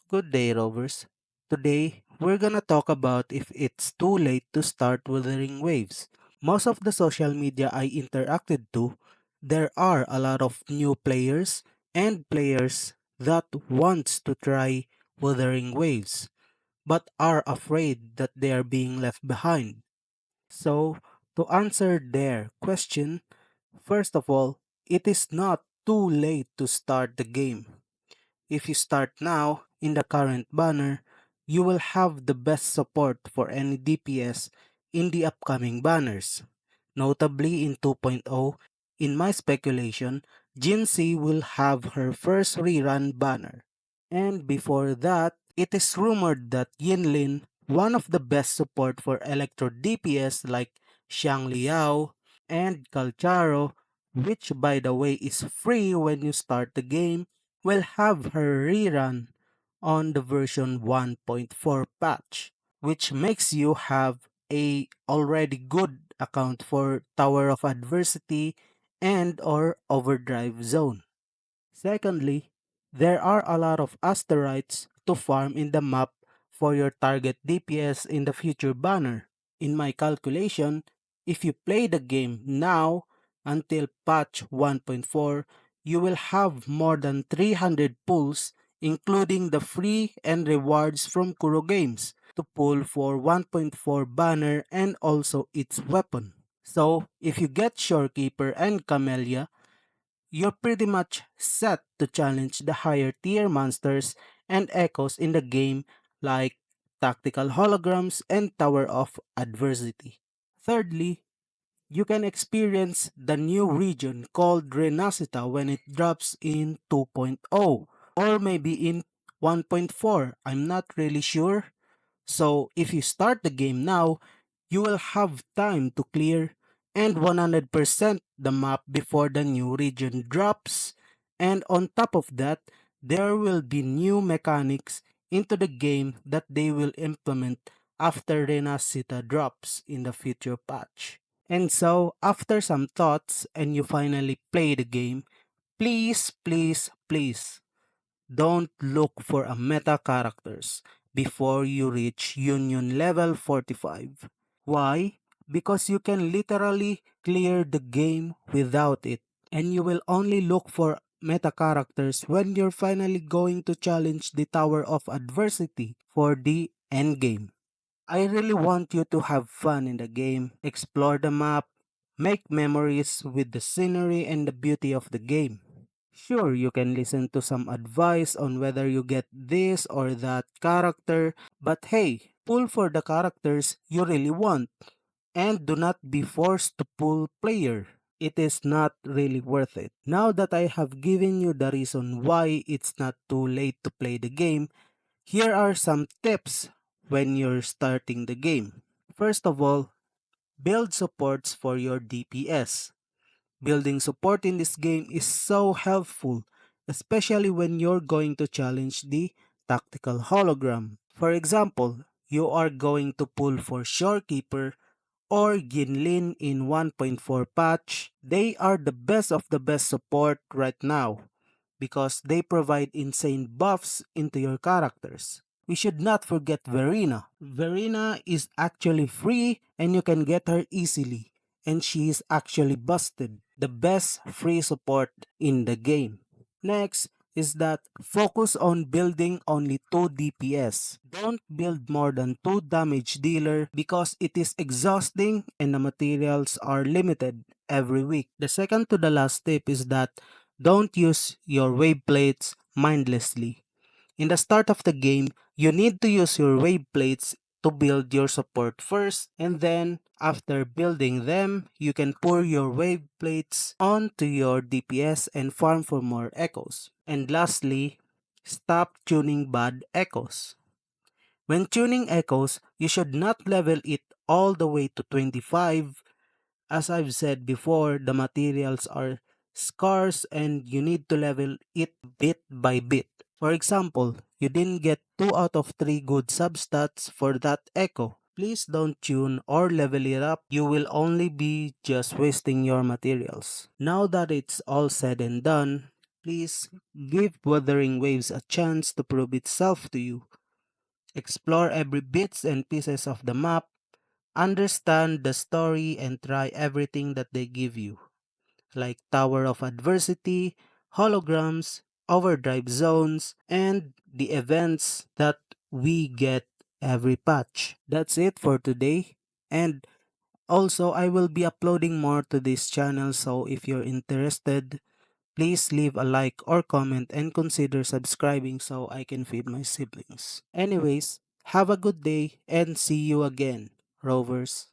Good day, rovers. Today, we're gonna talk about if it's too late to start Wuthering Waves. Most of the social media I interacted to, there are a lot of new players and players that wants to try Wuthering Waves, but are afraid that they are being left behind. So, to answer their question, first of all, it is not too late to start the game. If you start now in the current banner, you will have the best support for any DPS in the upcoming banners. Notably in 2.0, in my speculation, Jinxie will have her first rerun banner. And before that, it is rumored that Yinlin, one of the best support for Electro DPS like Xiang Liao and Calcharo, which by the way is free when you start the game, will have her rerun on the version 1.4 patch, which makes you have a already good account for Tower of Adversity and or Overdrive Zone. Secondly, there are a lot of asteroids to farm in the map for your target DPS in the future banner. In my calculation, if you play the game now until patch 1.4, you will have more than 300 pulls including the free and rewards from Kuro Games to pull for 1.4 banner and also its weapon. So, if you get Shorekeeper and Camellia, you're pretty much set to challenge the higher tier monsters and echoes in the game like Tactical Holograms and Tower of Adversity. Thirdly, you can experience the new region called Renacita when it drops in 2.0 or maybe in 1.4. I'm not really sure. So if you start the game now, you will have time to clear and 100% the map before the new region drops. And on top of that, there will be new mechanics into the game that they will implement after Renacita drops in the future patch. And so, after some thoughts and you finally play the game, please don't look for a meta characters before you reach Union level 45. Why? Because you can literally clear the game without it. And you will only look for meta characters when you're finally going to challenge the Tower of Adversity for the endgame. I really want you to have fun in the game, explore the map, make memories with the scenery and the beauty of the game. Sure, you can listen to some advice on whether you get this or that character, but hey, pull for the characters you really want and do not be forced to pull player. It is not really worth it. Now that I have given you the reason why it's not too late to play the game, here are some tips when you're starting the game. First of all, build supports for your DPS. Building support in this game is so helpful, especially when you're going to challenge the tactical hologram. For example, you are going to pull for Shorekeeper or Ginlin in 1.4 patch. They are the best of the best support right now because they provide insane buffs into your characters. We should not forget Verena. Verena is actually free and you can get her easily, and she is actually busted. The best free support in the game. Next is that focus on building only 2 DPS. Don't build more than 2 damage dealer because it is exhausting and the materials are limited every week. The second to the last tip is that don't use your wave plates mindlessly. In the start of the game, you need to use your wave plates to build your support first, and then after building them, you can pour your wave plates onto your DPS and farm for more echoes. And lastly, stop tuning bad echoes. When tuning echoes, you should not level it all the way to 25. As I've said before, the materials are scarce and you need to level it bit by bit. For example, you didn't get 2 out of 3 good substats for that echo. Please don't tune or level it up. You will only be just wasting your materials. Now that it's all said and done, Please give Wuthering Waves a chance to prove itself to you. Explore every bits and pieces of the map, understand the story, and try everything that they give you, like Tower of Adversity, holograms, overdrive zones, and the events that we get every patch. That's it for today. And also, I will be uploading more to this channel, so if you're interested, please leave a like or comment and consider subscribing so I can feed my siblings. Anyways, have a good day and see you again, Rovers.